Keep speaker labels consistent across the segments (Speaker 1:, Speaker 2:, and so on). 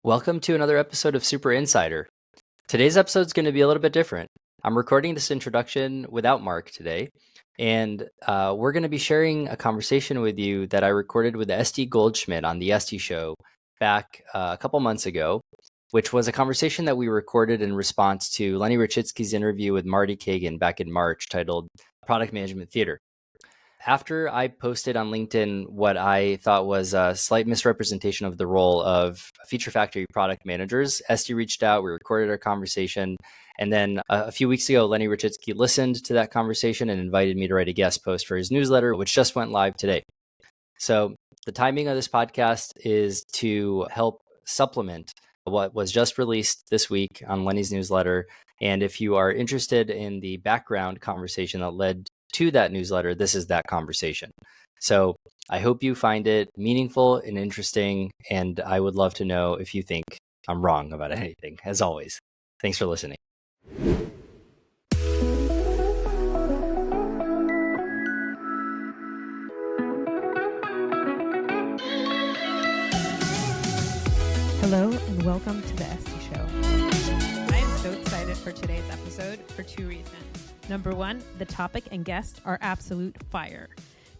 Speaker 1: Welcome to another episode of Super Insider. Today's episode is going to be a little bit different. I'm recording this introduction without Mark today, and we're going to be sharing a conversation with you that I recorded with Estee Goldschmidt on the Estee Show back a couple months ago, which was a conversation that we recorded in response to Lenny Rachitsky's interview with Marty Kagan back in March titled Product Management Theater. After I posted on LinkedIn what I thought was a slight misrepresentation of the role of Feature Factory product managers, Estee reached out, we recorded our conversation, and then a few weeks ago, Lenny Rachitsky listened to that conversation and invited me to write a guest post for his newsletter, which just went live today. So the timing of this podcast is to help supplement what was just released this week on Lenny's newsletter. And if you are interested in the background conversation that led to that newsletter, this is that conversation. So I hope you find it meaningful and interesting, and I would love to know if you think I'm wrong about anything, as always. Thanks for listening.
Speaker 2: Hello and welcome to the Estee Show. I am so excited for today's episode for two reasons. Number one, the topic and guest are absolute fire.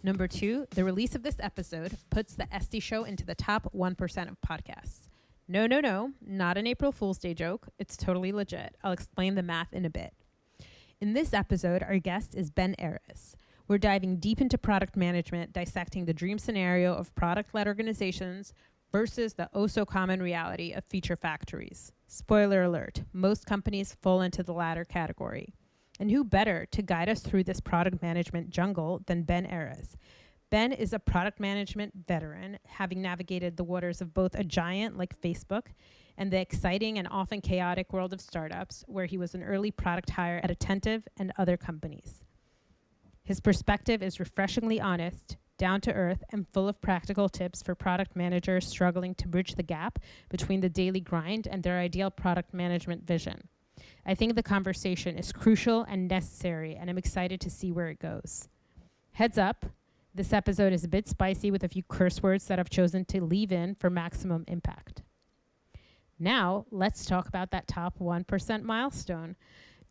Speaker 2: Number two, the release of this episode puts the Estee Show into the top 1% of podcasts. No, not an April Fool's Day joke. It's totally legit. I'll explain the math in a bit. In this episode, our guest is Ben Aris. We're diving deep into product management, dissecting the dream scenario of product-led organizations versus the oh-so-common reality of feature factories. Spoiler alert, most companies fall into the latter category. And who better to guide us through this product management jungle than Ben Aris? Ben is a product management veteran, having navigated the waters of both a giant like Facebook and the exciting and often chaotic world of startups, where he was an early product hire at Attentive and other companies. His perspective is refreshingly honest, down to earth, and full of practical tips for product managers struggling to bridge the gap between the daily grind and their ideal product management vision. I think the conversation is crucial and necessary, and I'm excited to see where it goes. Heads up, this episode is a bit spicy with a few curse words that I've chosen to leave in for maximum impact. Now, let's talk about that top 1% milestone.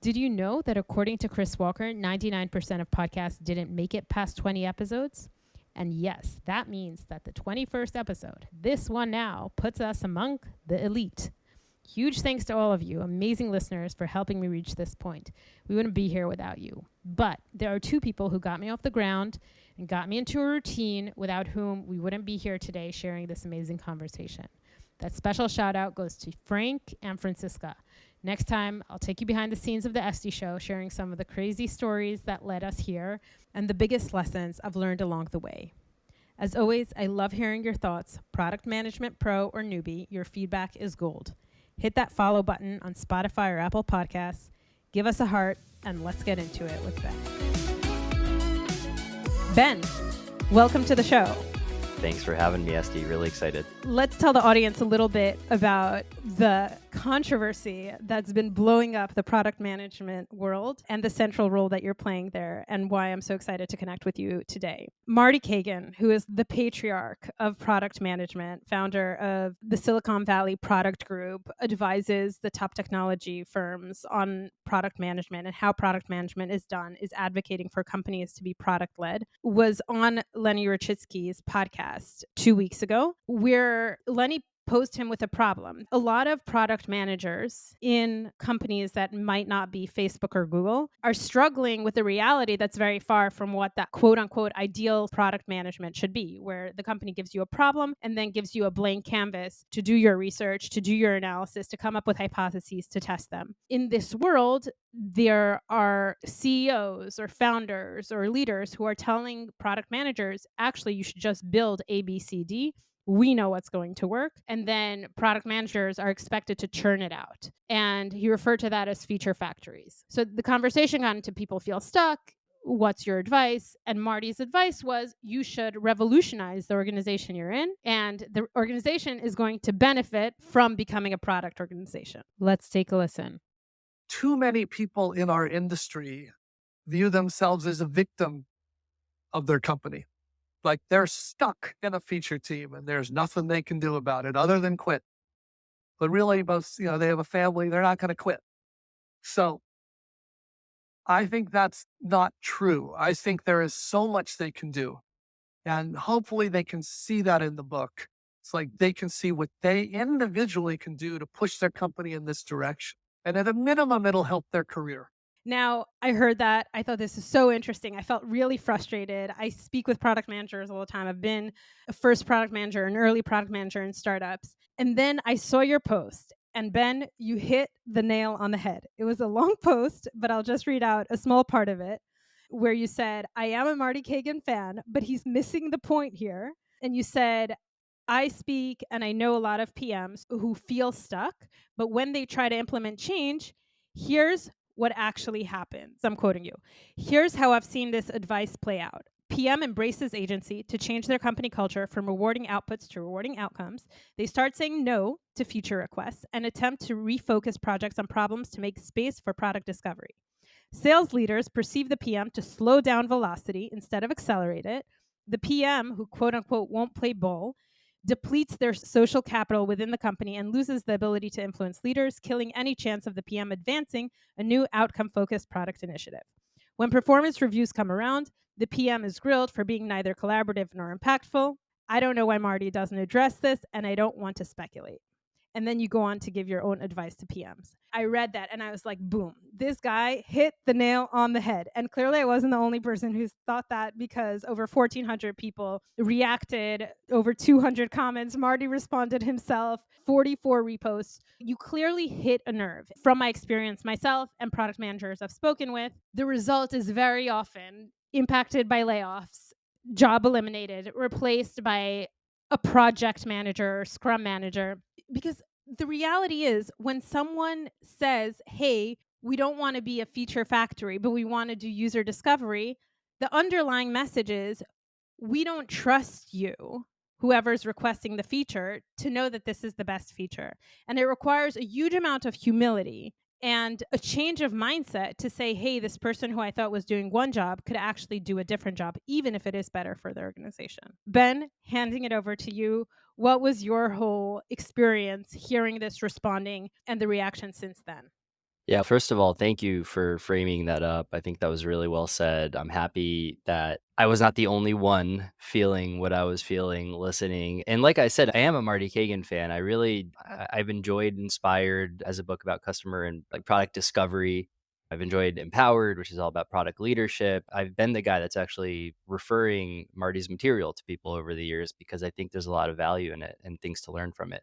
Speaker 2: Did you know that according to Chris Walker, 99% of podcasts didn't make it past 20 episodes? And yes, that means that the 21st episode, this one now, puts us among the elite. Huge thanks to all of you, amazing listeners, for helping me reach this point. We wouldn't be here without you. But there are two people who got me off the ground and got me into a routine without whom we wouldn't be here today sharing this amazing conversation. That special shout out goes to Frank and Francisca. Next time, I'll take you behind the scenes of the Estee Show, sharing some of the crazy stories that led us here and the biggest lessons I've learned along the way. As always, I love hearing your thoughts. Product management pro or newbie, your feedback is gold. Hit that follow button on Spotify or Apple Podcasts. Give us a heart, and let's get into it with Ben. Ben, welcome to the show.
Speaker 1: Thanks for having me, Estee. Really excited.
Speaker 2: Let's tell the audience a little bit about the controversy that's been blowing up the product management world and the central role that you're playing there, and why I'm so excited to connect with you today. Marty Kagan, who is the patriarch of product management, founder of the Silicon Valley Product Group, advises the top technology firms on product management and how product management is done, is advocating for companies to be product-led, was on Lenny Rachitsky's podcast 2 weeks ago, where Lenny posed him with a problem. A lot of product managers in companies that might not be Facebook or Google are struggling with the reality that's very far from what that quote unquote ideal product management should be, where the company gives you a problem and then gives you a blank canvas to do your research, to do your analysis, to come up with hypotheses to test them. In this world, there are CEOs or founders or leaders who are telling product managers, actually, you should just build A, B, C, D. We know what's going to work. And then product managers are expected to churn it out. And he referred to that as feature factories. So the conversation got into people feel stuck. What's your advice? And Marty's advice was you should revolutionize the organization you're in. And the organization is going to benefit from becoming a product organization. Let's take a listen.
Speaker 3: Too many people in our industry view themselves as a victim of their company. Like they're stuck in a feature team and there's nothing they can do about it other than quit. but really most, they have a family, they're not going to quit. So I think that's not true. I think there is so much they can do. And hopefully they can see that in the book. It's like they can see what they individually can do to push their company in this direction. And at a minimum, it'll help their career.
Speaker 2: Now, I heard that. I thought this is so interesting. I felt really frustrated. I speak with product managers all the time. I've been a first product manager, an early product manager in startups. And then I saw your post. And Ben, you hit the nail on the head. It was a long post, but I'll just read out a small part of it where you said, I am a Marty Kagan fan, but he's missing the point here. And you said, I speak and I know a lot of PMs who feel stuck, but when they try to implement change, here's what actually happens. I'm quoting you. Here's how I've seen this advice play out. PM embraces agency to change their company culture from rewarding outputs to rewarding outcomes. They start saying no to feature requests and attempt to refocus projects on problems to make space for product discovery. Sales leaders perceive the PM to slow down velocity instead of accelerate it. The PM, who quote unquote won't play ball, depletes their social capital within the company and loses the ability to influence leaders, killing any chance of the PM advancing a new outcome focused product initiative. When performance reviews come around, the PM is grilled for being neither collaborative nor impactful. I don't know why Marty doesn't address this, and I don't want to speculate. And then you go on to give your own advice to PMs. I read that and I was like, boom, this guy hit the nail on the head. And clearly I wasn't the only person who thought that, because over 1,400 people reacted, over 200 comments. Marty responded himself, 44 reposts. You clearly hit a nerve. From my experience myself and product managers I've spoken with, the result is very often impacted by layoffs, job eliminated, replaced by a project manager or scrum manager. Because the reality is, when someone says, hey, we don't want to be a feature factory, but we want to do user discovery, the underlying message is, we don't trust you, whoever's requesting the feature, to know that this is the best feature. And it requires a huge amount of humility and a change of mindset to say, hey, this person who I thought was doing one job could actually do a different job, even if it is better for the organization. Ben, handing it over to you. What was your whole experience hearing this, responding, and the reaction since then?
Speaker 1: Yeah, first of all, thank you for framing that up. I think that was really well said. I'm happy that I was not the only one feeling what I was feeling listening. And like I said, I am a Marty Kagan fan. I've enjoyed Inspired as a book about customer and like product discovery. I've enjoyed Empowered, which is all about product leadership. I've been the guy that's actually referring Marty's material to people over the years because I think there's a lot of value in it and things to learn from it.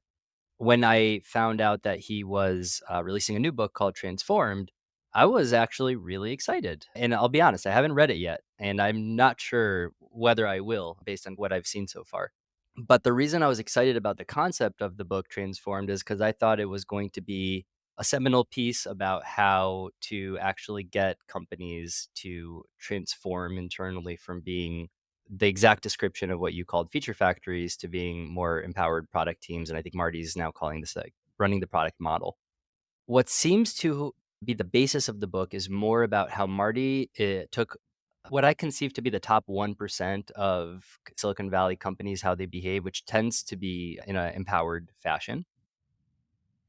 Speaker 1: When I found out that he was releasing a new book called Transformed, I was actually really excited. And I'll be honest, I haven't read it yet, and I'm not sure whether I will based on what I've seen so far. But the reason I was excited about the concept of the book Transformed is because I thought it was going to be a seminal piece about how to actually get companies to transform internally from being the exact description of what you called feature factories to being more empowered product teams. And I think Marty's now calling this like running the product model. What seems to be the basis of the book is more about how Marty took what I conceive to be the top 1% of Silicon Valley companies, how they behave, which tends to be in an empowered fashion,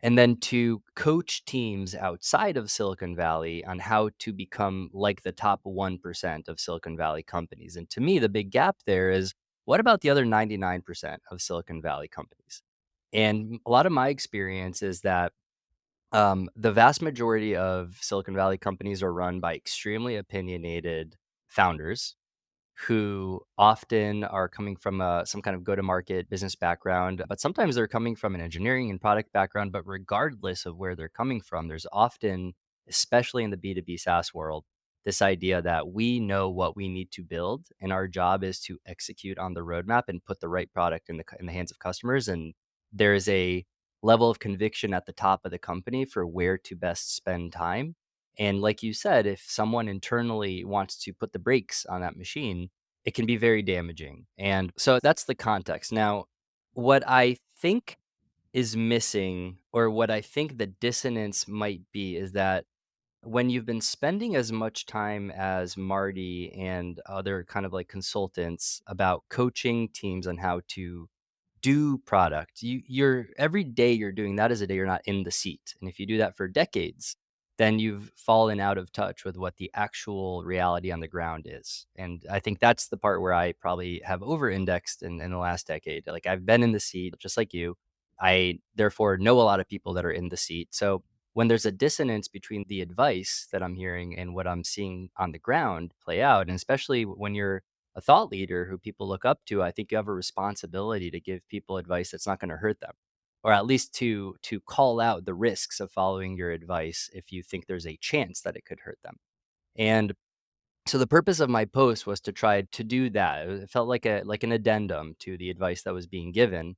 Speaker 1: and then to coach teams outside of Silicon Valley on how to become like the top 1% of Silicon Valley companies. And to me, the big gap there is, what about the other 99% of Silicon Valley companies? And a lot of my experience is that the vast majority of Silicon Valley companies are run by extremely opinionated founders who often are coming from some kind of go-to-market business background, but sometimes they're coming from an engineering and product background. But regardless of where they're coming from, there's often, especially in the B2B SaaS world, this idea that we know what we need to build, and our job is to execute on the roadmap and put the right product in the hands of customers. And there is a level of conviction at the top of the company for where to best spend time. And like you said, if someone internally wants to put the brakes on that machine, it can be very damaging. And so that's the context. Now, what I think is missing, or what I think the dissonance might be, is that when you've been spending as much time as Marty and other kind of like consultants about coaching teams on how to do product. You're every day you're doing that is a day you're not in the seat. And if you do that for decades, then you've fallen out of touch with what the actual reality on the ground is. And I think that's the part where I probably have over indexed in the last decade. Like I've been in the seat just like you. I therefore know a lot of people that are in the seat. So when there's a dissonance between the advice that I'm hearing and what I'm seeing on the ground play out, and especially when you're a thought leader who people look up to, I think you have a responsibility to give people advice that's not going to hurt them, or at least to call out the risks of following your advice if you think there's a chance that it could hurt them. And so the purpose of my post was to try to do that. It felt like an addendum to the advice that was being given.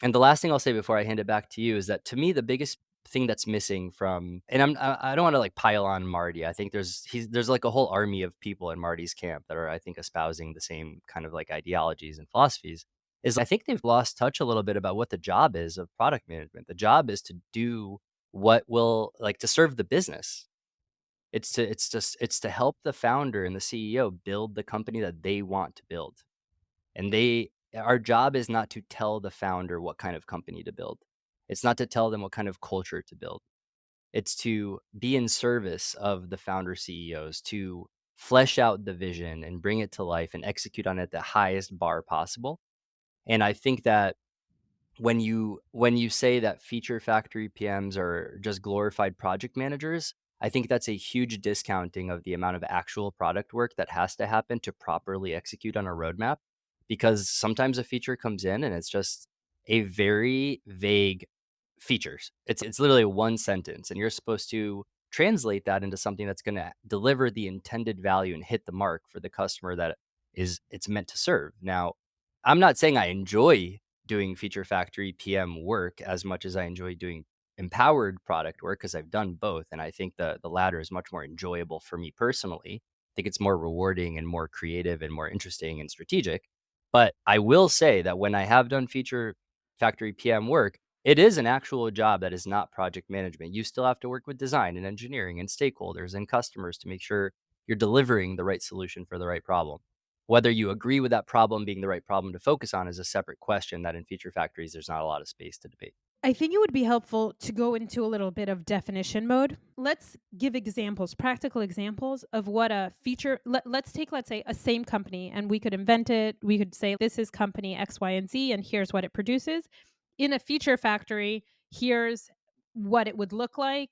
Speaker 1: And the last thing I'll say before I hand it back to you is that to me the biggest thing that's missing from, and I don't want to like pile on Marty. I think there's like a whole army of people in Marty's camp that are, I think, espousing the same kind of like ideologies and philosophies. Is I think they've lost touch a little bit about what the job is of product management. The job is to do what will like to serve the business. It's to help the founder and the CEO build the company that they want to build. And our job is not to tell the founder what kind of company to build. It's not to tell them what kind of culture to build. It's to be in service of the founder CEOs, to flesh out the vision and bring it to life and execute on it at the highest bar possible. And I think that when you say that feature factory PMs are just glorified project managers, I think that's a huge discounting of the amount of actual product work that has to happen to properly execute on a roadmap. Because sometimes a feature comes in and it's just a very vague features. It's literally one sentence, and you're supposed to translate that into something that's going to deliver the intended value and hit the mark for the customer that it's meant to serve. Now, I'm not saying I enjoy doing feature factory PM work as much as I enjoy doing empowered product work, because I've done both, and I think the latter is much more enjoyable for me personally. I think it's more rewarding and more creative and more interesting and strategic. But I will say that when I have done feature factory PM work, it is an actual job that is not project management. You still have to work with design and engineering and stakeholders and customers to make sure you're delivering the right solution for the right problem. Whether you agree with that problem being the right problem to focus on is a separate question that in feature factories, there's not a lot of space to debate.
Speaker 2: I think it would be helpful to go into a little bit of definition mode. Let's give examples, practical examples of what a feature. Let's take, let's say, a same company, and we could invent it. We could say this is company X, Y, and Z, and here's what it produces. In a feature factory, here's what it would look like,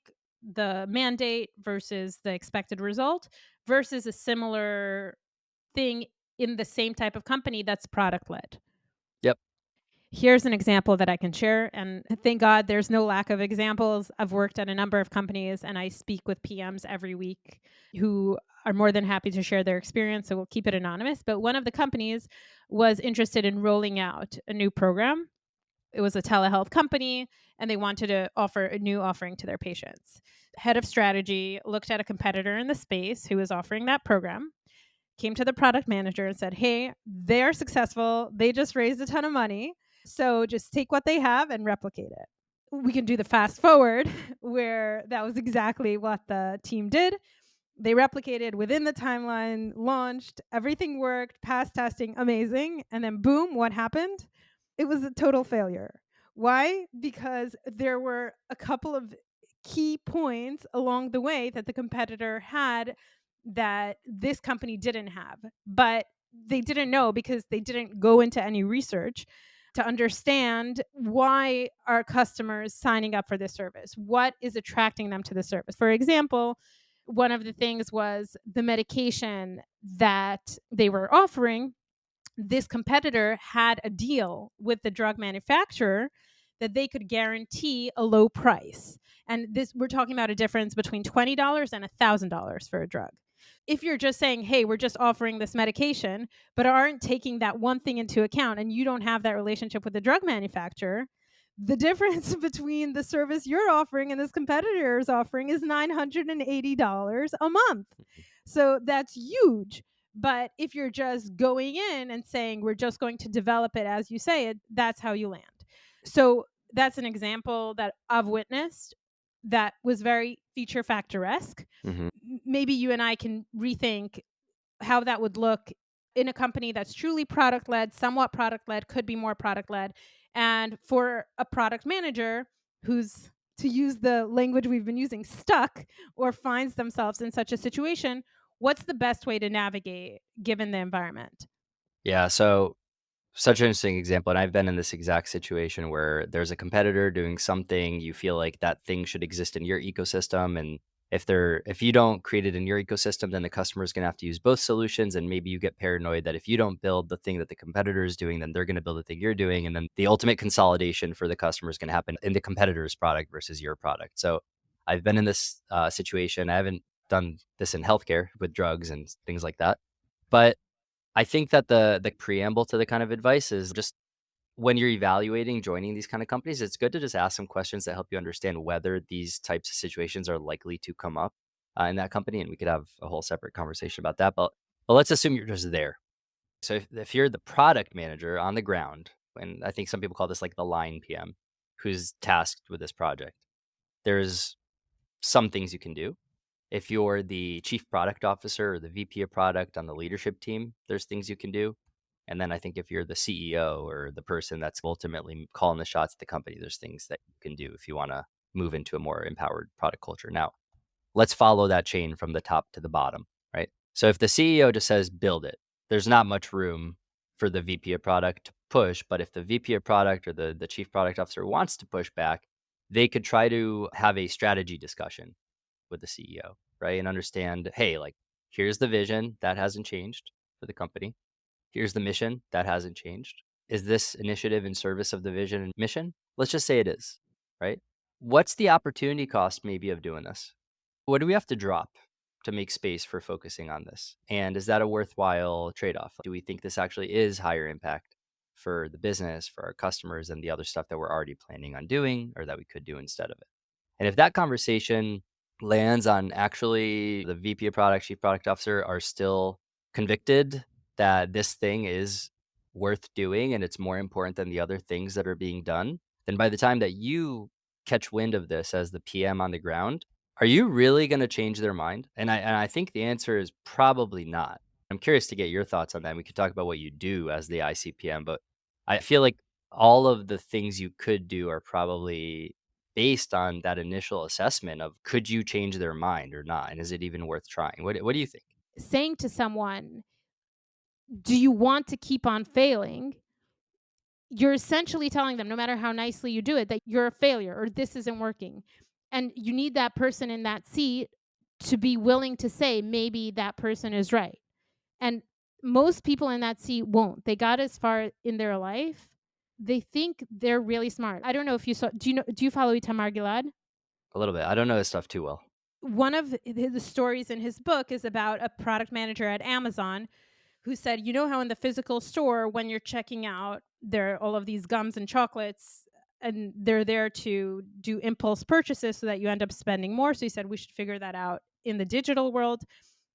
Speaker 2: the mandate versus the expected result, versus a similar thing in the same type of company that's product led.
Speaker 1: Yep.
Speaker 2: Here's an example that I can share. And thank God there's no lack of examples. I've worked at a number of companies and I speak with PMs every week who are more than happy to share their experience. So we'll keep it anonymous. But one of the companies was interested in rolling out a new program. It was a telehealth company and they wanted to offer a new offering to their patients. Head of strategy looked at a competitor in the space who was offering that program, came to the product manager and said, hey, they're successful. They just raised a ton of money. So just take what they have and replicate it. We can do the fast forward where that was exactly what the team did. They replicated within the timeline, launched, everything worked, passed testing, amazing. And then boom, what happened? It was a total failure. Why? Because there were a couple of key points along the way that the competitor had that this company didn't have, but they didn't know because they didn't go into any research to understand why are customers signing up for this service? What is attracting them to the service? For example, one of the things was the medication that they were offering. This competitor had a deal with the drug manufacturer that they could guarantee a low price. And this, we're talking about a difference between $20 and $1,000 for a drug. If you're just saying, hey, we're just offering this medication, but aren't taking that one thing into account and you don't have that relationship with the drug manufacturer, the difference between the service you're offering and this competitor is offering is $980 a month. So that's huge. But if you're just going in and saying, we're just going to develop it as you say it, that's how you land. So that's an example that I've witnessed that was very feature factor-esque.
Speaker 1: Mm-hmm.
Speaker 2: Maybe you and I can rethink how that would look in a company that's truly product-led, somewhat product-led, could be more product-led, And for a product manager who's, to use the language we've been using, stuck or finds themselves in such a situation, what's the best way to navigate given the environment?
Speaker 1: Yeah, so such an interesting example, and I've been in this exact situation where there's a competitor doing something, you feel like that thing should exist in your ecosystem, and if you don't create it in your ecosystem, then the customer is gonna have to use both solutions, and maybe you get paranoid that if you don't build the thing that the competitor is doing, then they're gonna build the thing you're doing, and then the ultimate consolidation for the customer is gonna happen in the competitor's product versus your product. So, I've been in this, situation. I haven't done this in healthcare with drugs and things like that, but I think that the preamble to the kind of advice is just when you're evaluating joining these kind of companies, it's good to just ask some questions that help you understand whether these types of situations are likely to come up in that company. And we could have a whole separate conversation about that. But let's assume you're just there. So if you're the product manager on the ground, and I think some people call this like the line PM, who's tasked with this project, there's some things you can do. If you're the chief product officer or the VP of product on the leadership team, there's things you can do. And then I think if you're the CEO or the person that's ultimately calling the shots at the company, there's things that you can do if you want to move into a more empowered product culture. Now, let's follow that chain from the top to the bottom, right? So if the CEO just says build it, there's not much room for the VP of product to push. But if the VP of product or the chief product officer wants to push back, they could try to have a strategy discussion with the CEO, right? And understand, hey, like, here's the vision that hasn't changed for the company. Here's the mission that hasn't changed. Is this initiative in service of the vision and mission? Let's just say it is, right? What's the opportunity cost maybe of doing this? What do we have to drop to make space for focusing on this? And is that a worthwhile trade off? Do we think this actually is higher impact for the business, for our customers, and the other stuff that we're already planning on doing or that we could do instead of it? And if that conversation lands on actually the VP of product, chief product officer are still convicted that this thing is worth doing and it's more important than the other things that are being done, then by the time that you catch wind of this as the PM on the ground, are you really going to change their mind? And I think the answer is probably not. I'm curious to get your thoughts on that. We could talk about what you do as the ICPM, but I feel like all of the things you could do are probably based on that initial assessment of could you change their mind or not, and is it even worth trying? What do you think?
Speaker 2: Saying to someone, do you want to keep on failing? You're essentially telling them, no matter how nicely you do it, that you're a failure or this isn't working. And you need that person in that seat to be willing to say, maybe that person is right. And most people in that seat won't. They got as far in their life. They think they're really smart. I don't know if you saw, do you follow Itamar Gilad?
Speaker 1: A little bit. I don't know this stuff too well.
Speaker 2: One of the stories in his book is about a product manager at Amazon who said, you know how in the physical store, when you're checking out, there are all of these gums and chocolates, and they're there to do impulse purchases so that you end up spending more. So he said, we should figure that out in the digital world.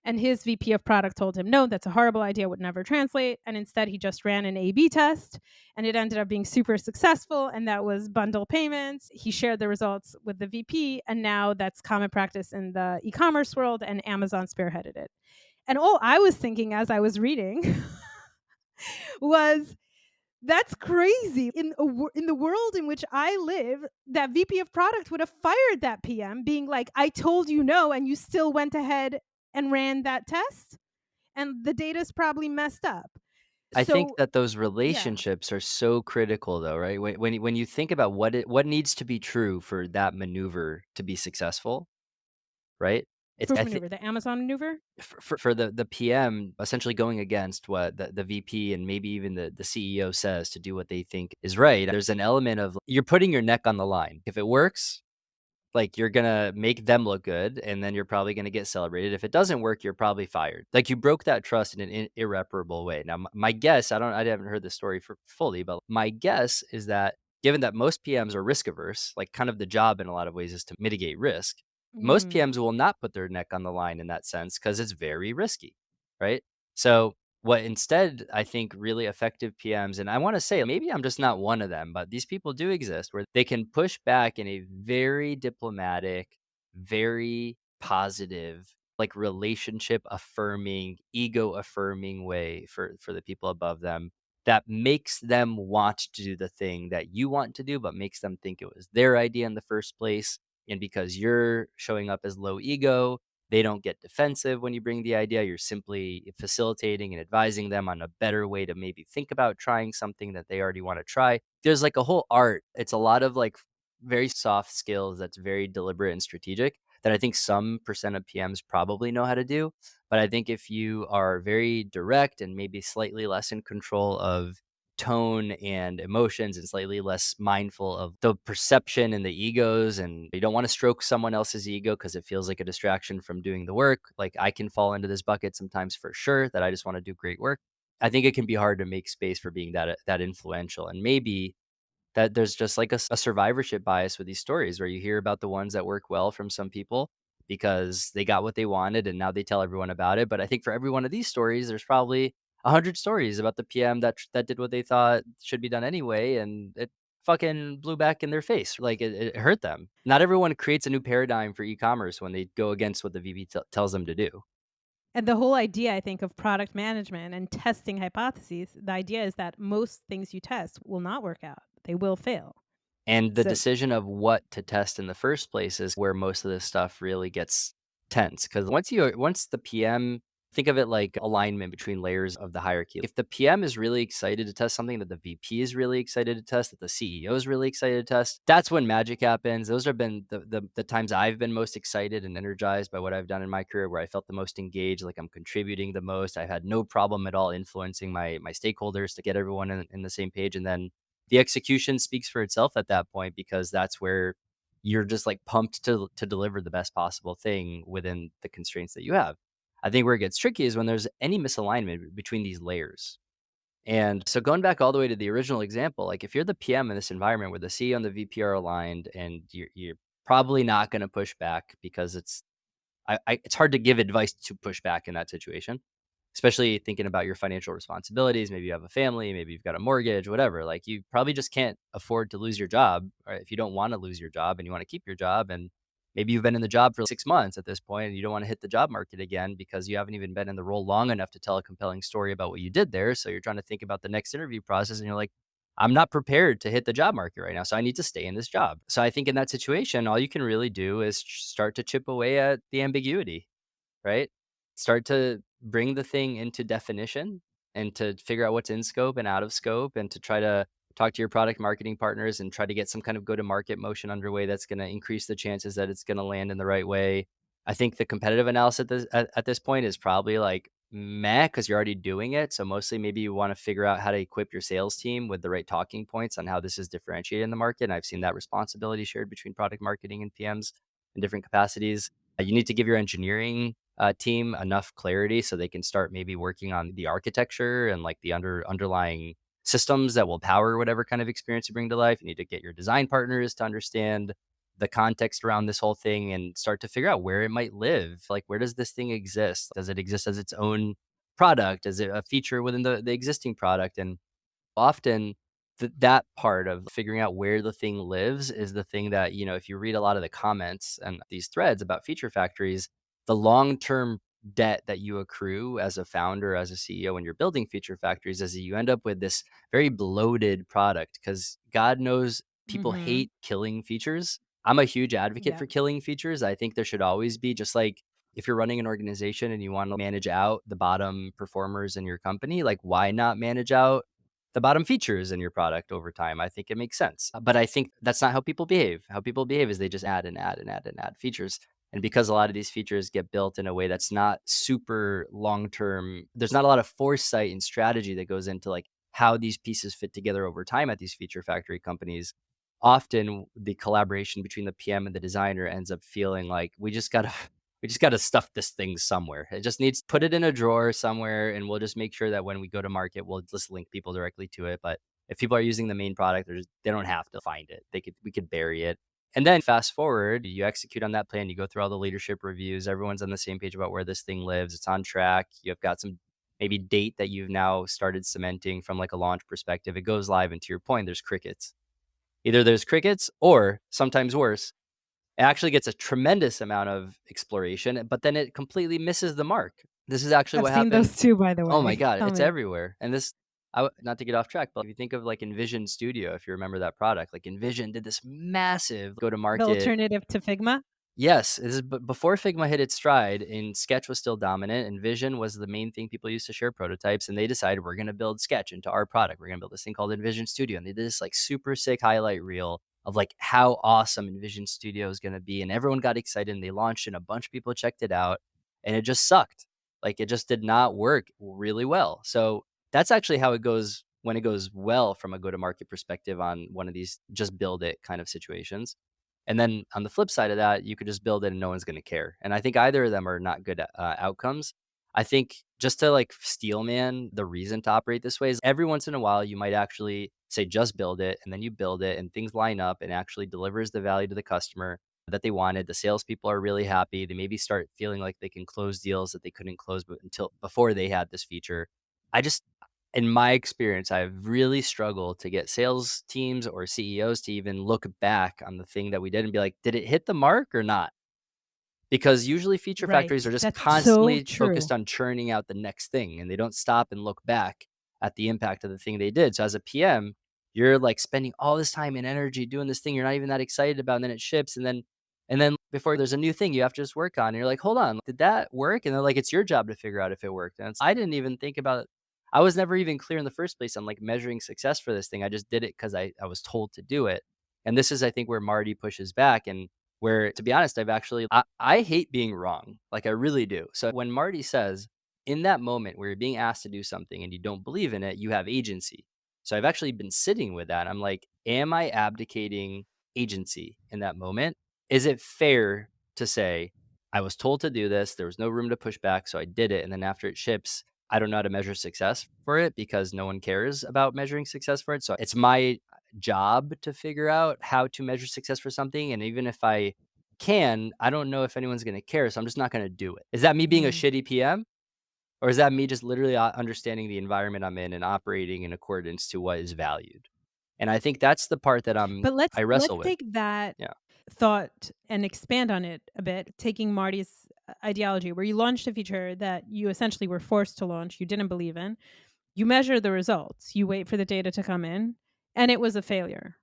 Speaker 2: And his VP of product told him, no, that's a horrible idea, would never translate. And instead, he just ran an A B test and it ended up being super successful. And that was bundle payments. He shared the results with the VP. And now that's common practice in the e commerce world, and Amazon spearheaded it. And all I was thinking as I was reading was, that's crazy. In the world in which I live, that VP of product would have fired that PM, being like, I told you no, and you still went ahead and ran that test, and the data's probably messed up.
Speaker 1: I think
Speaker 2: So,
Speaker 1: that those
Speaker 2: yeah,
Speaker 1: relationships are so critical though, right? When you think about what needs to be true for that maneuver to be successful, right? It's
Speaker 2: which
Speaker 1: I think
Speaker 2: maneuver? The Amazon maneuver?
Speaker 1: for the PM essentially going against what the VP and maybe even the CEO says to do what they think is right. There's an element of you're putting your neck on the line. If it works, like, you're gonna make them look good, and then you're probably gonna get celebrated. If it doesn't work, you're probably fired. Like, you broke that trust in an irreparable way. Now, my guess, I haven't heard the story for fully, but my guess is that given that most PMs are risk averse, like, kind of the job in a lot of ways is to mitigate risk, most
Speaker 2: Mm.
Speaker 1: PMs will not put their neck on the line in that sense because it's very risky, right? So what instead I think really effective PMs, and I want to say maybe I'm just not one of them, but these people do exist where they can push back in a very diplomatic, very positive, like relationship affirming, ego affirming way for the people above them. that makes them want to do the thing that you want to do, but makes them think it was their idea in the first place. And because you're showing up as low ego, they don't get defensive when you bring the idea. You're simply facilitating and advising them on a better way to maybe think about trying something that they already want to try. There's like a whole art. It's a lot of like very soft skills that's very deliberate and strategic that I think some percent of PMs probably know how to do. But I think if you are very direct and maybe slightly less in control of tone and emotions and slightly less mindful of the perception and the egos, and you don't want to stroke someone else's ego because it feels like a distraction from doing the work. Like I can fall into this bucket sometimes for sure that I just want to do great work. I think it can be hard to make space for being that influential. And maybe that there's just like a survivorship bias with these stories where you hear about the ones that work well from some people because they got what they wanted and now they tell everyone about it. But I think for every one of these stories, there's probably 100 stories about the PM that did what they thought should be done anyway, and it fucking blew back in their face. Like it hurt them. Not everyone creates a new paradigm for e-commerce when they go against what the VP tells them to do.
Speaker 2: And the whole idea, I think, of product management and testing hypotheses, the idea is that most things you test will not work out. They will fail.
Speaker 1: And the
Speaker 2: So,
Speaker 1: decision of what to test in the first place is where most of this stuff really gets tense. Because once the PM, think of it like alignment between layers of the hierarchy. If the PM is really excited to test something that the VP is really excited to test, that the CEO is really excited to test, that's when magic happens. Those have been the times I've been most excited and energized by what I've done in my career, where I felt the most engaged, like I'm contributing the most. I had no problem at all influencing my stakeholders to get everyone in the same page. And then the execution speaks for itself at that point, because that's where you're just like pumped to deliver the best possible thing within the constraints that you have. I think where it gets tricky is when there's any misalignment between these layers. And so going back all the way to the original example, like if you're the PM in this environment where the CEO and the VP are aligned, and you're probably not going to push back because it's hard to give advice to push back in that situation, especially thinking about your financial responsibilities. Maybe you have a family, maybe you've got a mortgage, whatever. Like you probably just can't afford to lose your job, or if you don't want to lose your job and you want to keep your job. And maybe you've been in the job for 6 months at this point and you don't want to hit the job market again because you haven't even been in the role long enough to tell a compelling story about what you did there. So you're trying to think about the next interview process and you're like, I'm not prepared to hit the job market right now. So I need to stay in this job. So I think in that situation, all you can really do is start to chip away at the ambiguity, right? Start to bring the thing into definition and to figure out what's in scope and out of scope, and to try to talk to your product marketing partners and try to get some kind of go to market motion underway that's going to increase the chances that it's going to land in the right way. I think the competitive analysis at this point is probably like meh, because you're already doing it. So mostly maybe you want to figure out how to equip your sales team with the right talking points on how this is differentiated in the market. And I've seen that responsibility shared between product marketing and PMs in different capacities. You need to give your engineering team enough clarity so they can start maybe working on the architecture and like the underlying systems that will power whatever kind of experience you bring to life. You need to get your design partners to understand the context around this whole thing and start to figure out where it might live. Like, where does this thing exist? Does it exist as its own product? Is it a feature within the existing product? And often that part of figuring out where the thing lives is the thing that, if you read a lot of the comments and these threads about feature factories, the long-term debt that you accrue as a founder, as a CEO, when you're building feature factories, is that you end up with this very bloated product, because God knows people
Speaker 2: mm-hmm.
Speaker 1: hate killing features. I'm a huge advocate
Speaker 2: Yeah.
Speaker 1: for killing features. I think there should always be, just like if you're running an organization and you want to manage out the bottom performers in your company, like why not manage out the bottom features in your product over time? I think it makes sense. But I think that's not how people behave. How people behave is they just add and add and add and add features. And because a lot of these features get built in a way that's not super long term, there's not a lot of foresight and strategy that goes into like how these pieces fit together over time at these feature factory companies. Often the collaboration between the PM and the designer ends up feeling like we just gotta stuff this thing somewhere. It just needs put it in a drawer somewhere, and we'll just make sure that when we go to market, we'll just link people directly to it. But if people are using the main product, they don't have to find it. We could bury it. And then fast forward, you execute on that plan, you go through all the leadership reviews, everyone's on the same page about where this thing lives, it's on track, you've got some maybe date that you've now started cementing from like a launch perspective. It goes live, and to your point, there's crickets. Either there's crickets, or sometimes worse, it actually gets a tremendous amount of exploration, but then it completely misses the mark. This is actually
Speaker 2: I've
Speaker 1: what
Speaker 2: seen
Speaker 1: happened.
Speaker 2: those too, by the
Speaker 1: Oh my
Speaker 2: way.
Speaker 1: god,
Speaker 2: Tell
Speaker 1: it's
Speaker 2: me.
Speaker 1: everywhere. And not to get off track, but if you think of like Envision Studio, if you remember that product, like Envision did this massive go to
Speaker 2: The
Speaker 1: market.
Speaker 2: alternative to Figma?
Speaker 1: Yes, this is before Figma hit its stride and Sketch was still dominant and Vision was the main thing people used to share prototypes, and they decided we're gonna build Sketch into our product. We're gonna build this thing called Envision Studio, and they did this like super sick highlight reel of like how awesome Envision Studio is gonna be, and everyone got excited and they launched and a bunch of people checked it out, and it just sucked. Like it just did not work really well. So that's actually how it goes when it goes well from a go-to-market perspective on one of these just build it kind of situations. And then on the flip side of that, you could just build it and no one's going to care. And I think either of them are not good outcomes. I think just to like steel man, the reason to operate this way is every once in a while, you might actually say, just build it. And then you build it and things line up and actually delivers the value to the customer that they wanted. The salespeople are really happy. They maybe start feeling like they can close deals that they couldn't close until before they had this feature. I just, in my experience, I've really struggled to get sales teams or CEOs to even look back on the thing that we did and be like, did it hit the mark or not? Because usually feature factories
Speaker 2: Right.
Speaker 1: are just
Speaker 2: That's so
Speaker 1: constantly
Speaker 2: true.
Speaker 1: focused on churning out the next thing and they don't stop and look back at the impact of the thing they did. So as a PM, you're like spending all this time and energy doing this thing you're not even that excited about, and then it ships, and then before there's a new thing you have to just work on. And you're like, hold on, did that work? And they're like, it's your job to figure out if it worked. And I didn't even think about, I was never even clear in the first place on like measuring success for this thing. I just did it because I was told to do it. And this is, I think, where Marty pushes back. And where, to be honest, I hate being wrong. Like I really do. So when Marty says in that moment where you're being asked to do something and you don't believe in it, you have agency. So I've actually been sitting with that. I'm like, am I abdicating agency in that moment? Is it fair to say, I was told to do this, there was no room to push back, so I did it. And then after it ships, I don't know how to measure success for it because no one cares about measuring success for it. So it's my job to figure out how to measure success for something. And even if I can, I don't know if anyone's going to care. So I'm just not going to do it. Is that me being a
Speaker 2: Mm.
Speaker 1: shitty PM? Or is that me just literally understanding the environment I'm in and operating in accordance to what is valued? And I think that's the part that
Speaker 2: But let's
Speaker 1: I
Speaker 2: let's
Speaker 1: wrestle with.
Speaker 2: take that
Speaker 1: Yeah.
Speaker 2: thought and expand on it a bit, taking Marty's ideology, where you launched a feature that you essentially were forced to launch, you didn't believe in. You measure the results, you wait for the data to come in, and it was a failure.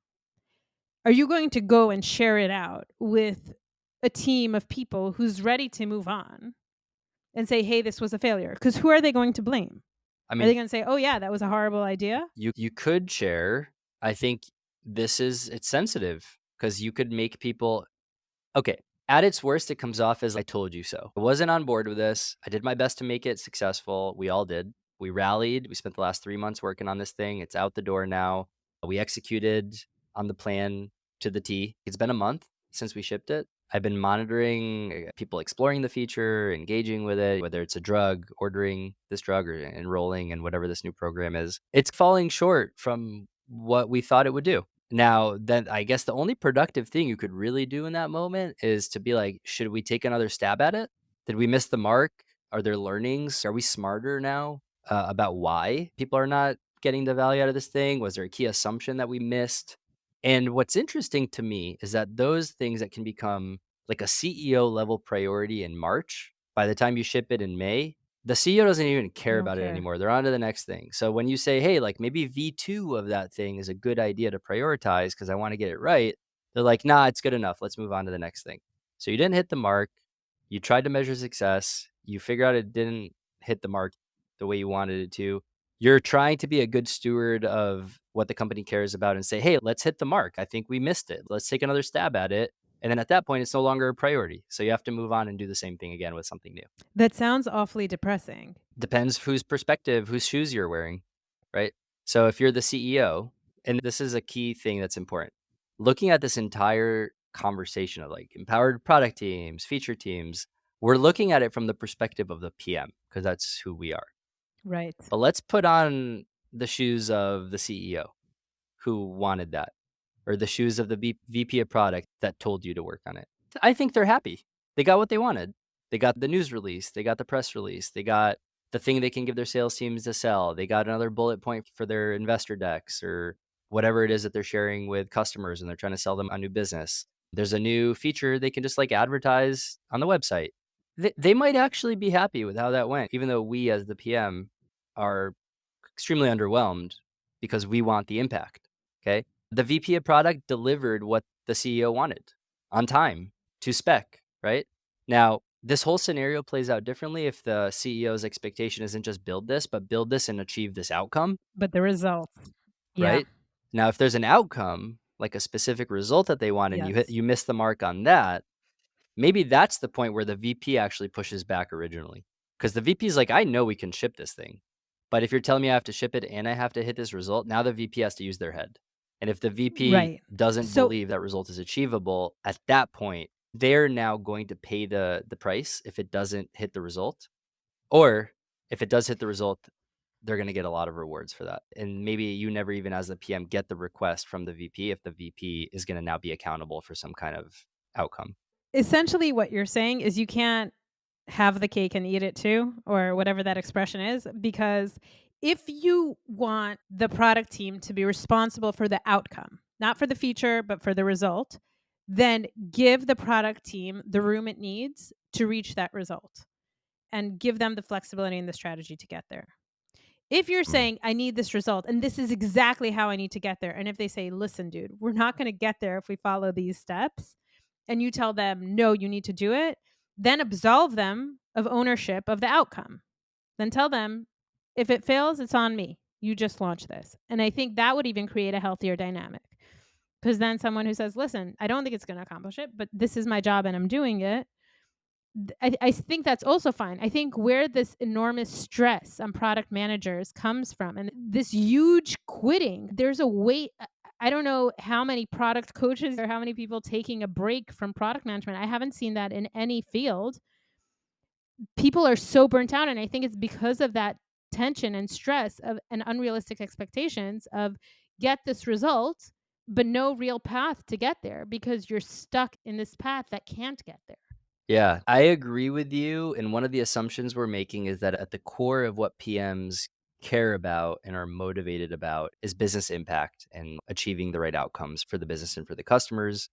Speaker 2: Are you going to go and share it out with a team of people who's ready to move on and say, "Hey, this was a failure"? Because who are they going to blame?
Speaker 1: I
Speaker 2: Are they
Speaker 1: mean,
Speaker 2: gonna say, "Oh, yeah, that was a horrible idea"?
Speaker 1: you could share. I think it's sensitive because you could make people okay. At its worst, it comes off as I told you so. I wasn't on board with this. I did my best to make it successful. We all did. We rallied. We spent the last 3 months working on this thing. It's out the door now. We executed on the plan to the T. It's been a month since we shipped it. I've been monitoring people exploring the feature, engaging with it, whether it's a drug, ordering this drug, or enrolling in whatever this new program is. It's falling short from what we thought it would do. Now, then I guess the only productive thing you could really do in that moment is to be like, should we take another stab at it? Did we miss the mark? Are there learnings? Are we smarter now about why people are not getting the value out of this thing? Was there a key assumption that we missed? And what's interesting to me is that those things that can become like a CEO level priority in March, by the time you ship it in May, the CEO doesn't even
Speaker 2: They
Speaker 1: care
Speaker 2: don't
Speaker 1: about it
Speaker 2: care.
Speaker 1: anymore. They're on to the next thing. So when you say, hey, like maybe V2 of that thing is a good idea to prioritize because I want to get it right, they're like, nah, it's good enough. Let's move on to the next thing. So you didn't hit the mark. You tried to measure success. You figure out it didn't hit the mark the way you wanted it to. You're trying to be a good steward of what the company cares about and say, hey, let's hit the mark. I think we missed it. Let's take another stab at it. And then at that point, it's no longer a priority. So you have to move on and do the same thing again with something new.
Speaker 2: That sounds awfully depressing.
Speaker 1: Depends whose perspective, whose shoes you're wearing, right? So if you're the CEO, and this is a key thing that's important, looking at this entire conversation of like empowered product teams, feature teams, we're looking at it from the perspective of the PM because that's who we are.
Speaker 2: Right.
Speaker 1: But let's put on the shoes of the CEO who wanted that, or the shoes of the VP of product that told you to work on it. I think they're happy. They got what they wanted. They got the news release. They got the press release. They got the thing they can give their sales teams to sell. They got another bullet point for their investor decks or whatever it is that they're sharing with customers and they're trying to sell them a new business. There's a new feature they can just like advertise on the website. They might actually be happy with how that went, even though we as the PM are extremely underwhelmed because we want the impact. Okay. The VP of product delivered what the CEO wanted on time to spec, right? Now, this whole scenario plays out differently if the CEO's expectation isn't just build this, but build this and achieve this outcome,
Speaker 2: But the results. Yeah.
Speaker 1: right? Now, if there's an outcome, like a specific result that they want, and
Speaker 2: Yes.
Speaker 1: you miss the mark on that, maybe that's the point where the VP actually pushes back originally. Because the VP is like, I know we can ship this thing, but if you're telling me I have to ship it and I have to hit this result, now the VP has to use their head. And if the VP
Speaker 2: Right.
Speaker 1: doesn't
Speaker 2: So
Speaker 1: believe that result is achievable, at that point, they're now going to pay the price if it doesn't hit the result. Or if it does hit the result, they're going to get a lot of rewards for that. And maybe you never even as the PM get the request from the VP if the VP is going to now be accountable for some kind of outcome.
Speaker 2: essentially what you're saying is you can't have the cake and eat it too, or whatever that expression is, because if you want the product team to be responsible for the outcome, not for the feature, but for the result, then give the product team the room it needs to reach that result and give them the flexibility and the strategy to get there. If you're
Speaker 1: Mm.
Speaker 2: saying, I need this result, and this is exactly how I need to get there, and if they say, listen, dude, we're not going to get there if we follow these steps, and you tell them, no, you need to do it, then absolve them of ownership of the outcome. Then tell them, if it fails, it's on me. You just launch this. And I think that would even create a healthier dynamic. Because then someone who says, listen, I don't think it's going to accomplish it, but this is my job and I'm doing it. I think that's also fine. I think where this enormous stress on product managers comes from and this huge quitting, there's a weight. I don't know how many product coaches or how many people taking a break from product management. I haven't seen that in any field. People are so burnt out. And I think it's because of that tension and stress of and unrealistic expectations of get this result, but no real path to get there because you're stuck in this path that can't get there.
Speaker 1: Yeah, I agree with you. And one of the assumptions we're making is that at the core of what PMs care about and are motivated about is business impact and achieving the right outcomes for the business and for the customers.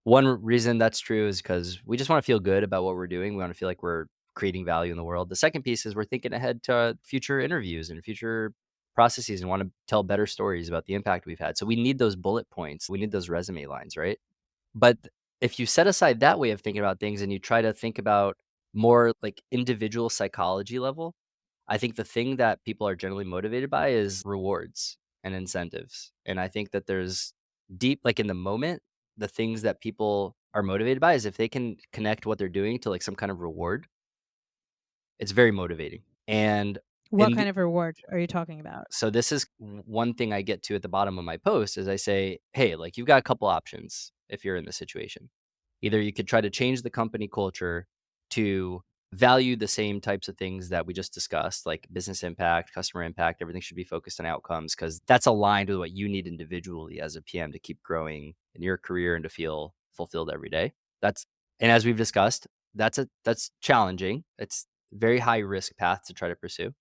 Speaker 1: One reason that's true is because we just want to feel good about what we're doing. We want to feel like we're creating value in the world. The second piece is we're thinking ahead to future interviews and future processes and want to tell better stories about the impact we've had. So we need those bullet points. We need those resume lines, right? But if you set aside that way of thinking about things and you try to think about more like individual psychology level, I think the thing that people are generally motivated by is rewards and incentives. And I think that there's deep, like in the moment, the things that people are motivated by is if they can connect what they're doing to like some kind of reward, it's very motivating. And
Speaker 2: What
Speaker 1: in
Speaker 2: kind
Speaker 1: the,
Speaker 2: of reward are you talking about?
Speaker 1: so this is one thing I get to at the bottom of my post is I say, hey, like you've got a couple options if you're in this situation. Either you could try to change the company culture to value the same types of things that we just discussed, like business impact, customer impact, everything should be focused on outcomes because that's aligned with what you need individually as a PM to keep growing in your career and to feel fulfilled every day. That's and as we've discussed, that's challenging. It's a very high risk path to try to pursue.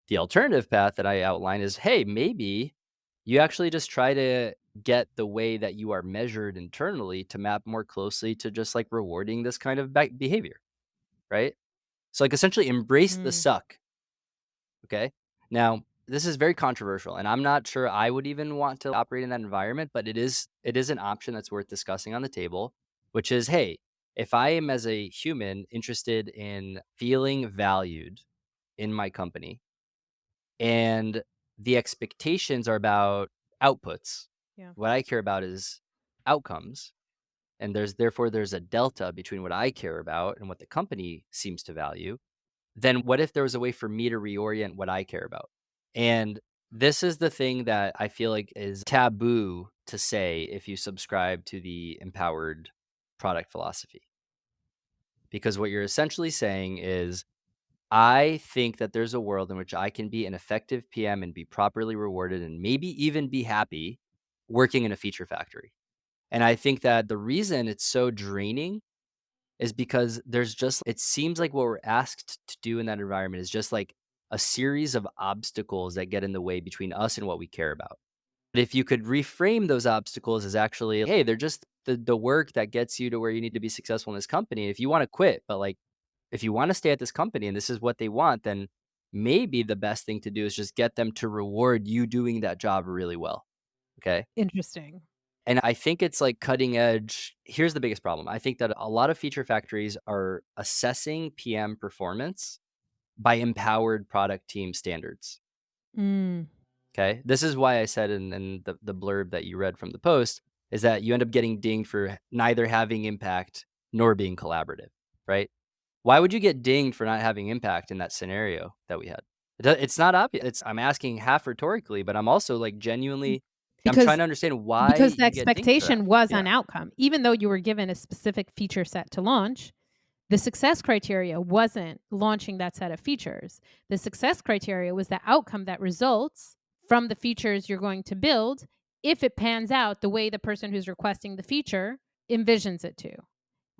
Speaker 1: The alternative path that I outline is, hey, maybe you actually just try to get the way that you are measured internally to map more closely to just like rewarding this kind of behavior, right? So, like, essentially embrace the
Speaker 2: Mm.
Speaker 1: suck. Okay. Now, this is very controversial, and I'm not sure I would even want to operate in that environment, but it is an option that's worth discussing on the table, which is, hey, if I am as a human interested in feeling valued in my company, and the expectations are about outputs.
Speaker 2: Yeah.
Speaker 1: What I care about is outcomes. And there's a delta between what I care about and what the company seems to value. Then what if there was a way for me to reorient what I care about? And this is the thing that I feel like is taboo to say if you subscribe to the empowered product philosophy. Because what you're essentially saying is I think that there's a world in which I can be an effective PM and be properly rewarded and maybe even be happy working in a feature factory. And I think that the reason it's so draining is because it seems like what we're asked to do in that environment is just like a series of obstacles that get in the way between us and what we care about. But if you could reframe those obstacles as actually, hey, they're just the work that gets you to where you need to be successful in this company. If you want to quit, but like if you want to stay at this company and this is what they want, then maybe the best thing to do is just get them to reward you doing that job really well. Okay.
Speaker 2: Interesting.
Speaker 1: And I think it's like cutting edge. Here's the biggest problem. I think that a lot of feature factories are assessing PM performance by empowered product team standards.
Speaker 2: Mm.
Speaker 1: Okay. This is why I said in the blurb that you read from the post is that you end up getting dinged for neither having impact nor being collaborative, right? Why would you get dinged for not having impact in that scenario that we had? It's not obvious. I'm asking half rhetorically, but I'm also like genuinely, I'm trying
Speaker 2: Because
Speaker 1: to understand why
Speaker 2: because the
Speaker 1: you get dinged for that.
Speaker 2: expectation was
Speaker 1: Yeah,
Speaker 2: an outcome. Even though you were given a specific feature set to launch, the success criteria wasn't launching that set of features. The success criteria was the outcome that results from the features you're going to build if it pans out the way the person who's requesting the feature envisions it to.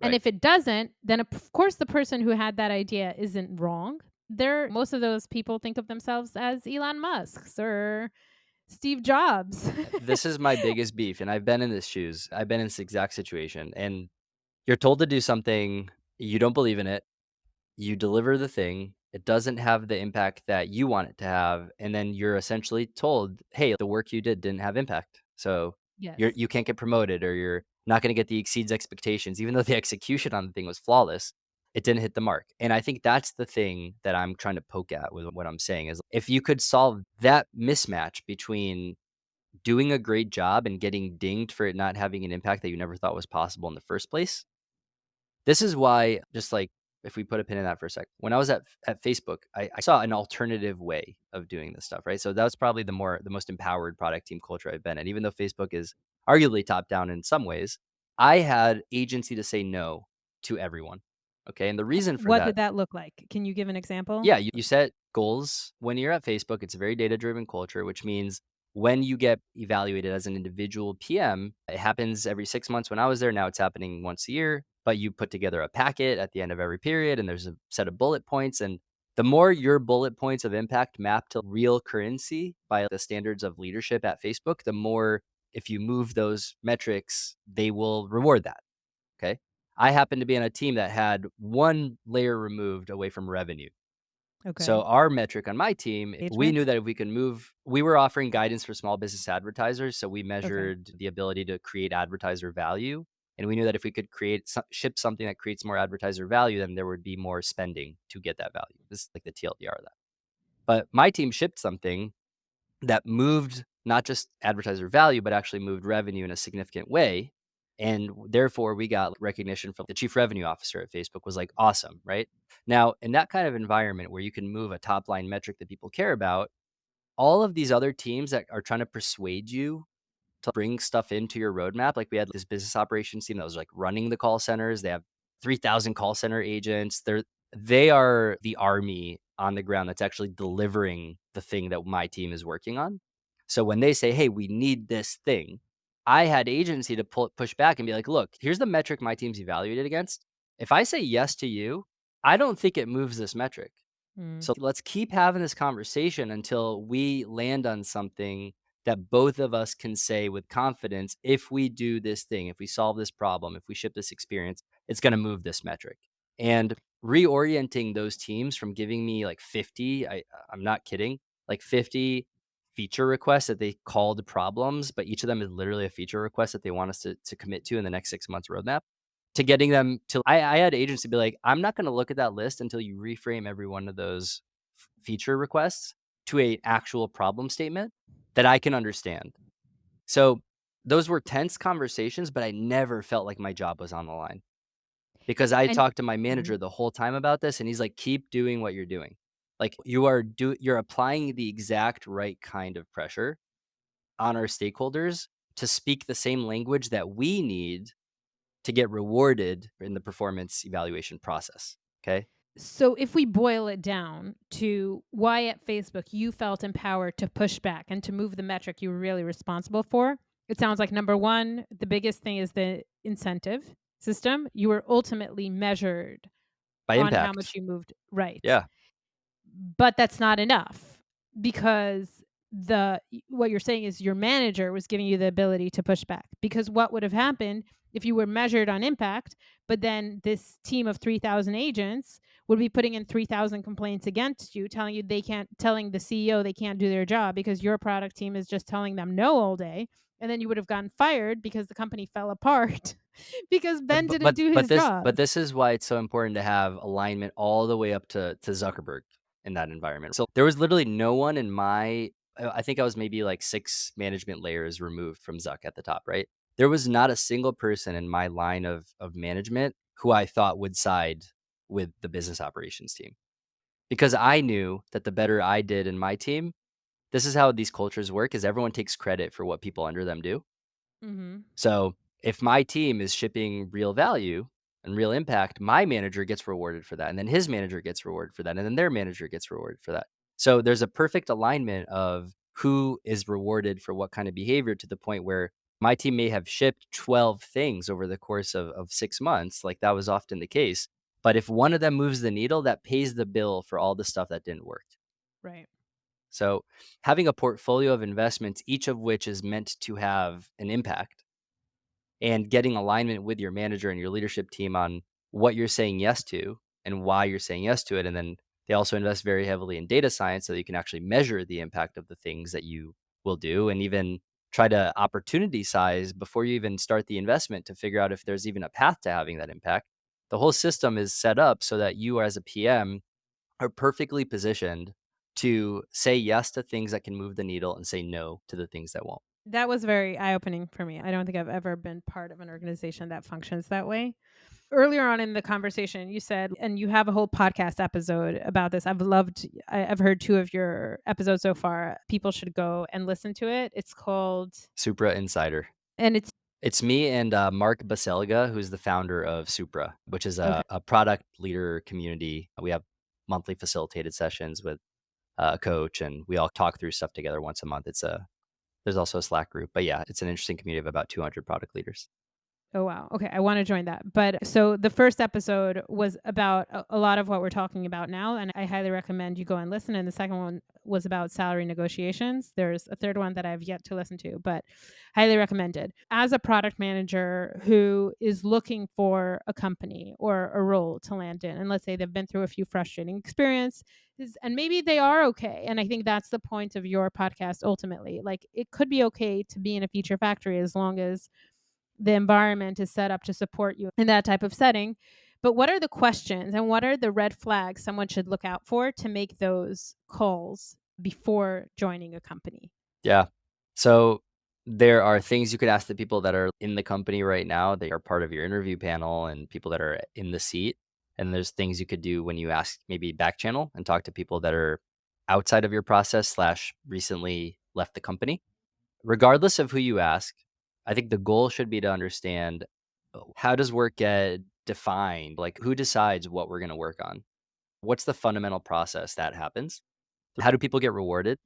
Speaker 2: And
Speaker 1: right.
Speaker 2: if it doesn't, then of course the person who had that idea isn't wrong. Most of those people think of themselves as Elon Musk's or Steve Jobs.
Speaker 1: This is my biggest beef, and I've been in this shoes. I've been in this exact situation, and you're told to do something, you don't believe in it, you deliver the thing, it doesn't have the impact that you want it to have, and then you're essentially told, "Hey, the work you did didn't have impact. So
Speaker 2: Yes.
Speaker 1: you can't get promoted or you're not gonna get the exceeds expectations." Even though the execution on the thing was flawless, it didn't hit the mark. And I think that's the thing that I'm trying to poke at with what I'm saying is if you could solve that mismatch between doing a great job and getting dinged for it not having an impact that you never thought was possible in the first place, this is why, just like if we put a pin in that for a sec, when I was at Facebook, I saw an alternative way of doing this stuff, right? So that was probably the most empowered product team culture I've been in. Even though Facebook is arguably top down in some ways, I had agency to say no to everyone. Okay. And the reason for
Speaker 2: What
Speaker 1: that,
Speaker 2: did that look like? Can you give an example?
Speaker 1: yeah, you set goals when you're at Facebook. It's a very data driven culture, which means when you get evaluated as an individual PM, it happens every 6 months when I was there. Now it's happening once a year, but you put together a packet at the end of every period and there's a set of bullet points. And the more your bullet points of impact map to real currency by the standards of leadership at Facebook, the more if you move those metrics, they will reward that. Okay. I happen to be on a team that had one layer removed away from revenue. So
Speaker 2: Okay.
Speaker 1: our metric on my team, we
Speaker 2: Engagement?
Speaker 1: knew that if we could move, we were offering guidance for small business advertisers. So we
Speaker 2: Okay.
Speaker 1: measured the ability to create advertiser value. And we knew that if we could ship something that creates more advertiser value, then there would be more spending to get that value. This is like the TLDR of that. But my team shipped something that moved not just advertiser value, but actually moved revenue in a significant way. And therefore, we got recognition from the chief revenue officer at Facebook was like, awesome, right? Now, in that kind of environment where you can move a top line metric that people care about, all of these other teams that are trying to persuade you to bring stuff into your roadmap. Like we had this business operations team that was like running the call centers. They have 3,000 call center agents. They are the army on the ground that's actually delivering the thing that my team is working on. So when they say, "Hey, we need this thing," I had agency to push back and be like, "Look, here's the metric my team's evaluated against. If I say yes to you, I don't think it moves this metric.
Speaker 2: Mm.
Speaker 1: So let's keep having this conversation until we land on something that both of us can say with confidence, if we do this thing, if we solve this problem, if we ship this experience, it's going to move this metric." And reorienting those teams from giving me like 50, I'm not kidding, like 50 feature requests that they called problems, but each of them is literally a feature request that they want us to commit to in the next 6 months roadmap, to getting them to I had agents to be like, "I'm not gonna look at that list until you reframe every one of those feature requests to a actual problem statement that I can understand." So, those were tense conversations, but I never felt like my job was on the line because I
Speaker 2: And
Speaker 1: talked to my
Speaker 2: Mhm.
Speaker 1: manager the whole time about this, and he's like, "Keep doing what you're doing. Like, you're applying the exact right kind of pressure on our stakeholders to speak the same language that we need to get rewarded in the performance evaluation process." Okay.
Speaker 2: So if we boil it down to why at Facebook you felt empowered to push back and to move the metric you were really responsible for, it sounds like number one, the biggest thing is the incentive system. You were ultimately measured
Speaker 1: By
Speaker 2: on how much
Speaker 1: impact.
Speaker 2: you moved right.
Speaker 1: Yeah.
Speaker 2: But that's not enough because what you're saying is your manager was giving you the ability to push back, because what would have happened if you were measured on impact, but then this team of 3,000 agents would be putting in 3,000 complaints against you, telling the CEO they can't do their job because your product team is just telling them no all day. And then you would have gotten fired because the company fell apart because Ben didn't do his job.
Speaker 1: But this is why it's so important to have alignment all the way up to Zuckerberg in that environment. So there was literally no one in I think I was maybe like 6 management layers removed from Zuck at the top, right? There was not a single person in my line of management who I thought would side with the business operations team, because I knew that the better I did in my team, this is how these cultures work, is everyone takes credit for what people under them do.
Speaker 2: Mhm.
Speaker 1: So if my team is shipping real value and real impact, my manager gets rewarded for that. And then his manager gets rewarded for that. And then their manager gets rewarded for that. So there's a perfect alignment of who is rewarded for what kind of behavior, to the point where my team may have shipped 12 things over the course of 6 months. Like that was often the case. But if one of them moves the needle, that pays the bill for all the stuff that didn't work.
Speaker 2: Right.
Speaker 1: So having a portfolio of investments, each of which is meant to have an impact, and getting alignment with your manager and your leadership team on what you're saying yes to and why you're saying yes to it. And then they also invest very heavily in data science so that you can actually measure the impact of the things that you will do, and even try to opportunity size before you even start the investment to figure out if there's even a path to having that impact. The whole system is set up so that you, as a PM, are perfectly positioned to say yes to things that can move the needle and say no to the things that won't.
Speaker 2: That was very eye-opening for me. I don't think I've ever been part of an organization that functions that way. Earlier on in the conversation, you said, and you have a whole podcast episode about this. I've heard 2 of your episodes so far. People should go and listen to it. It's called,
Speaker 1: Supra Insider.
Speaker 2: and
Speaker 1: It's me and Mark Baselga, who's the founder of Supra, which is
Speaker 2: okay.
Speaker 1: a product leader community. We have monthly facilitated sessions with a coach, and we all talk through stuff together once a month. There's also a Slack group, but yeah, it's an interesting community of about 200 product leaders.
Speaker 2: Oh, wow. Okay. I want to join that. But so the first episode was about a lot of what we're talking about now. And I highly recommend you go and listen. And the second one was about salary negotiations. There's a third one that I've yet to listen to, but highly recommended. As a product manager who is looking for a company or a role to land in, and let's say they've been through a few frustrating experiences, and maybe they are okay. And I think that's the point of your podcast ultimately. Like, it could be okay to be in a feature factory as long as the environment is set up to support you in that type of setting. But what are the questions and what are the red flags someone should look out for to make those calls before joining a company?
Speaker 1: Yeah. So there are things you could ask the people that are in the company right now. They are part of your interview panel and people that are in the seat. And there's things you could do when you ask, maybe back channel and talk to people that are outside of your process slash recently left the company. Regardless of who you ask, I think the goal should be to understand, how does work get defined? Like, who decides what we're going to work on? What's the fundamental process that happens? How do people get rewarded?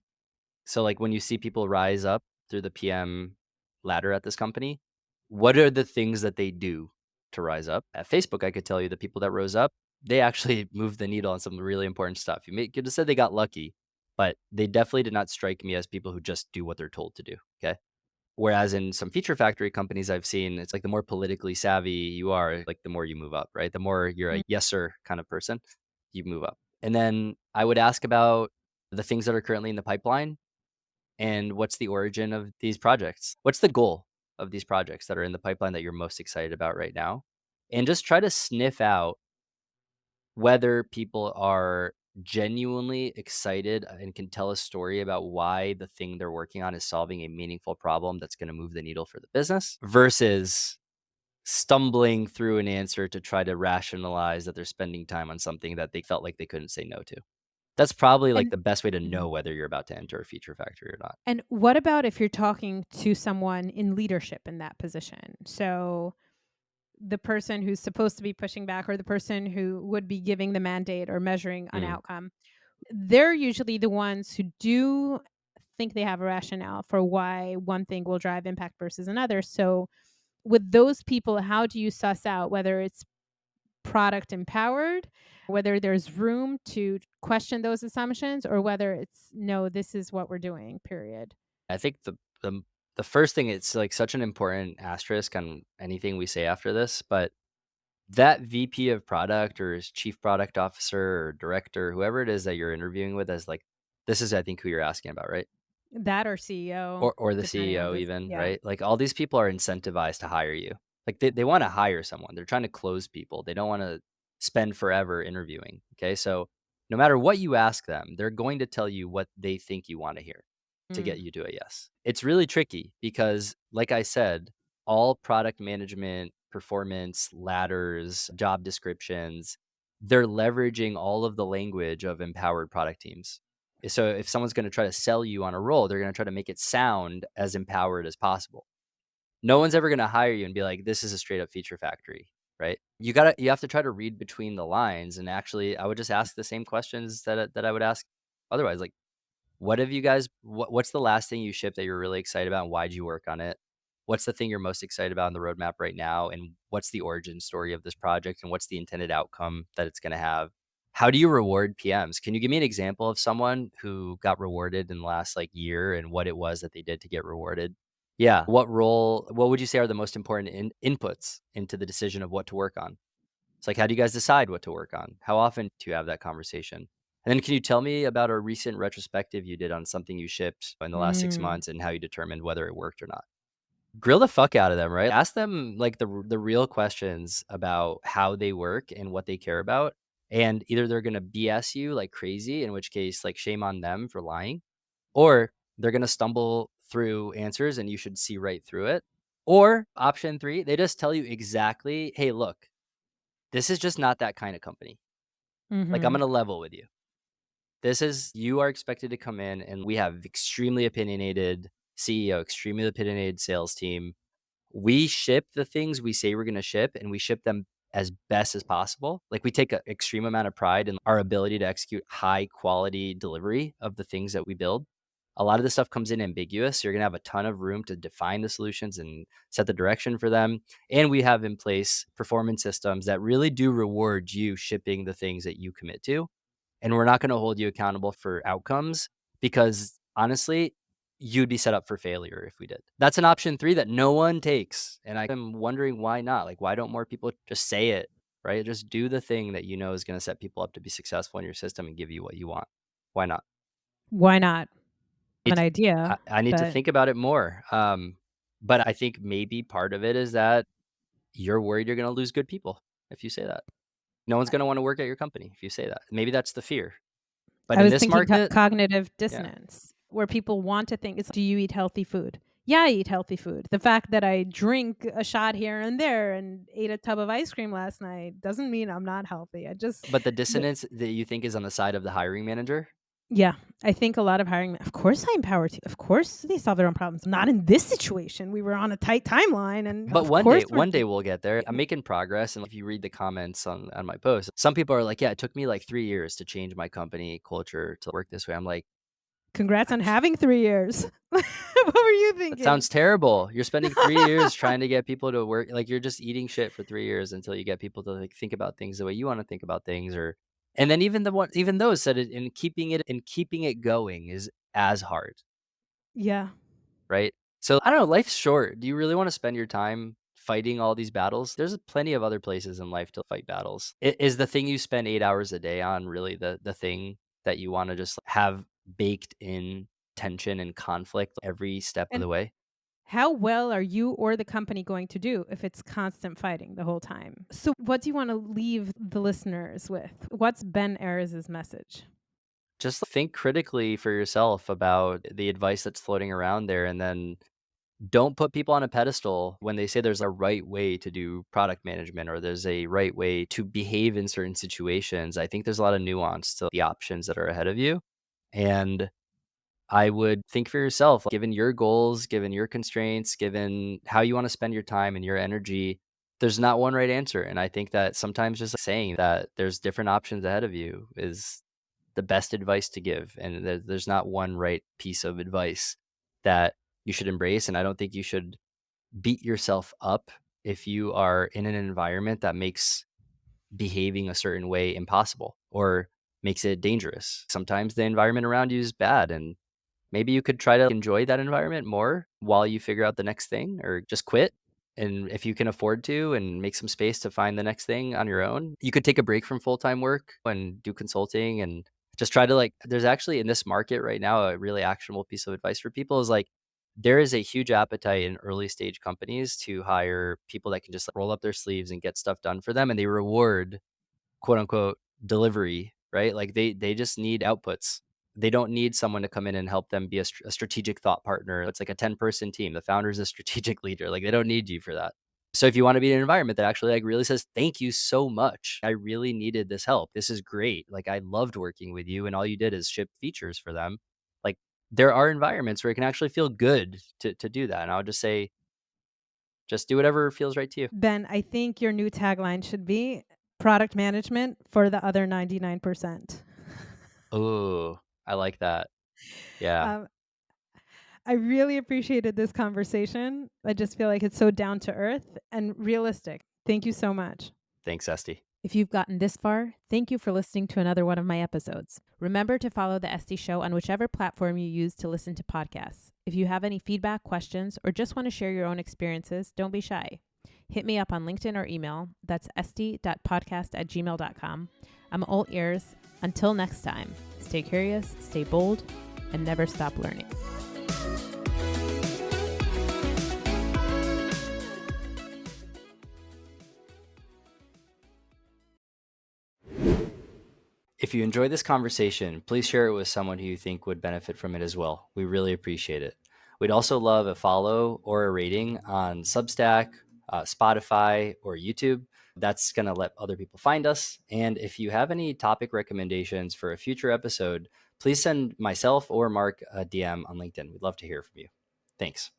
Speaker 1: So, like, when you see people rise up through the PM ladder at this company, what are the things that they do to rise up? At Facebook, I could tell you the people that rose up, they actually moved the needle on some really important stuff. Could have said they got lucky, but they definitely did not strike me as people who just do what they're told to do. Okay. Whereas in some feature factory companies I've seen, it's like the more politically savvy you are, like the more you move up, right? The more you're a
Speaker 2: Mm.
Speaker 1: yes sir kind of person, you move up. And then I would ask about the things that are currently in the pipeline and what's the origin of these projects? What's the goal of these projects that are in the pipeline that you're most excited about right now? And just try to sniff out whether people are genuinely excited and can tell a story about why the thing they're working on is solving a meaningful problem that's going to move the needle for the business, versus stumbling through an answer to try to rationalize that they're spending time on something that they felt like they couldn't say no to. That's probably like
Speaker 2: And
Speaker 1: the best way to
Speaker 2: mhm.
Speaker 1: know whether you're about to enter a feature factory or not.
Speaker 2: And what about if you're talking to someone in leadership in that position? So the person who's supposed to be pushing back or the person who would be giving the mandate or measuring an
Speaker 1: Mm.
Speaker 2: outcome, they're usually the ones who do think they have a rationale for why one thing will drive impact versus another. So with those people, how do you suss out whether it's product empowered, whether there's room to question those assumptions, or whether it's no, this is what we're doing, period?
Speaker 1: I think the The first thing, it's like such an important asterisk on anything we say after this, but that VP of product or chief product officer or director, whoever it is that you're interviewing with, as like, this is, I think, who you're asking about, right?
Speaker 2: That or CEO,
Speaker 1: Or the
Speaker 2: depending on
Speaker 1: CEO
Speaker 2: this.
Speaker 1: even,
Speaker 2: Yeah.
Speaker 1: right? Like, all these people are incentivized to hire you. Like, they wanna hire someone. They're trying to close people. They don't wanna spend forever interviewing, okay? So, no matter what you ask them, they're going to tell you what they think you wanna hear to
Speaker 2: Mm.
Speaker 1: get you to a yes. It's really tricky because, like I said, all product management, performance, ladders, job descriptions, they're leveraging all of the language of empowered product teams. So if someone's gonna try to sell you on a role, they're gonna try to make it sound as empowered as possible. No one's ever gonna hire you and be like, "This is a straight up feature factory," right? You have to try to read between the lines, and actually, I would just ask the same questions that I would ask otherwise, like, what have you guys what's the last thing you shipped that you're really excited about, and why'd you work on it? What's the thing you're most excited about on the roadmap right now, and what's the origin story of this project, and what's the intended outcome that it's gonna have? How do you reward PMs? Can you give me an example of someone who got rewarded in the last, like, year and what it was that they did to get rewarded? Yeah. What would you say are the most important inputs into the decision of what to work on? It's like, how do you guys decide what to work on? How often do you have that conversation? And then can you tell me about a recent retrospective you did on something you shipped in the last 6
Speaker 2: Mm.
Speaker 1: months and how you determined whether it worked or not? Grill the fuck out of them, right? Ask them, like, the real questions about how they work and what they care about, and either they're gonna BS you like crazy, in which case, like, shame on them for lying, or they're gonna stumble through answers and you should see right through it. Or option 3, they just tell you exactly, "Hey, look, this is just not that kind of company. Like, I'm
Speaker 2: Mhm.
Speaker 1: gonna level with you. You are expected to come in, and we have extremely opinionated CEO, extremely opinionated sales team. We ship the things we say we're gonna ship, and we ship them as best as possible. Like, we take an extreme amount of pride in our ability to execute high quality delivery of the things that we build. A lot of this stuff comes in ambiguous, so you're gonna have a ton of room to define the solutions and set the direction for them, and we have in place performance systems that really do reward you shipping the things that you commit to, and we're not gonna hold you accountable for outcomes because, honestly, you'd be set up for failure if we did. That's an option 3 that no one takes, and I'm wondering why not? Like, why don't more people just say it, right? Just do the thing that you know is gonna set people up to be successful in your system and give you what you want. Why not?
Speaker 2: Why not? I have an
Speaker 1: It's
Speaker 2: idea,
Speaker 1: I need to
Speaker 2: but
Speaker 1: think about it more, but I think maybe part of it is that you're worried you're gonna lose good people if you say that. No one's gonna wanna work at your company if you say that. Maybe that's the fear. But
Speaker 2: I
Speaker 1: in
Speaker 2: was
Speaker 1: this
Speaker 2: thinking
Speaker 1: market,
Speaker 2: cognitive
Speaker 1: yeah.
Speaker 2: dissonance, where people want to think, it's, do you eat healthy food? Yeah, I eat healthy food. The fact that I drink a shot here and there and ate a tub of ice cream last night doesn't mean I'm not healthy. I just,
Speaker 1: But the
Speaker 2: the,
Speaker 1: dissonance that you think is on the side of the hiring manager?
Speaker 2: yeah, I think a lot of hiring, of course, I empower you. Of course, they solve their own problems. Not in this situation. We were on a tight timeline, and
Speaker 1: But
Speaker 2: of course, we're.
Speaker 1: one day we'll get there. I'm making progress, and if you read the comments on my post, some people are like, "Yeah, it took me, like, 3 years to change my company culture to work this way." I'm like,
Speaker 2: Congrats on
Speaker 1: "Actu
Speaker 2: having 3 years. What were you
Speaker 1: that
Speaker 2: thinking?
Speaker 1: sounds terrible. You're spending 3 years trying to get people to work, like, you're just eating shit for 3 years until you get people to, like, think about things the way you wanna think about things," or and then even those said it, keeping it going is as hard.
Speaker 2: Yeah.
Speaker 1: Right? So, I don't know, life's short. Do you really wanna spend your time fighting all these battles? There's plenty of other places in life to fight battles. Is the thing you spend 8 hours a day on really the thing that you wanna just have baked in tension and conflict every step of
Speaker 2: And
Speaker 1: the way?
Speaker 2: how well are you or the company going to do if it's constant fighting the whole time? So, what do you want to leave the listeners with? What's Ben Ayres's message?
Speaker 1: Just think critically for yourself about the advice that's floating around there, and then don't put people on a pedestal when they say there's a right way to do product management or there's a right way to behave in certain situations. I think there's a lot of nuance to the options that are ahead of you. And I would think for yourself, given your goals, given your constraints, given how you want to spend your time and your energy, there's not one right answer. And I think that sometimes just saying that there's different options ahead of you is the best advice to give. And there's not one right piece of advice that you should embrace. And I don't think you should beat yourself up if you are in an environment that makes behaving a certain way impossible or makes it dangerous. Sometimes the environment around you is bad, and maybe you could try to enjoy that environment more while you figure out the next thing, or just quit. And if you can afford to and make some space to find the next thing on your own, you could take a break from full-time work and do consulting and just try to there's actually in this market right now, a really actionable piece of advice for people is there is a huge appetite in early stage companies to hire people that can just roll up their sleeves and get stuff done for them. And they reward quote unquote delivery, right? Like they just need outputs. They don't need someone to come in and help them be a strategic thought partner. It's like a 10-person team. The founder is a strategic leader. Like they don't need you for that. So if you want to be in an environment that actually really says, thank you so much. I really needed this help. This is great. Like I loved working with you and all you did is ship features for them. Like there are environments where it can actually feel good to do that. And I would just say, just do whatever feels right to you.
Speaker 2: Ben, I think your new tagline should be product management for the other 99%.
Speaker 1: Oh, I like that. Yeah.
Speaker 2: Um, I really appreciated this conversation. I just feel like it's so down to earth and realistic. Thank you so much.
Speaker 1: Thanks, Estee.
Speaker 2: If you've gotten this far, thank you for listening to another one of my episodes. Remember to follow the Estee Show on whichever platform you use to listen to podcasts. If you have any feedback, questions, or just want to share your own experiences, don't be shy. Hit me up on LinkedIn or email. That's esty.podcast@gmail.com. I'm all ears. Until next time, stay curious, stay bold, and never stop learning.
Speaker 1: If you enjoyed this conversation, please share it with someone who you think would benefit from it as well. We really appreciate it. We'd also love a follow or a rating on Substack, Spotify, or YouTube. That's going to let other people find us. And if you have any topic recommendations for a future episode, please send myself or Mark a DM on LinkedIn. We'd love to hear from you. Thanks.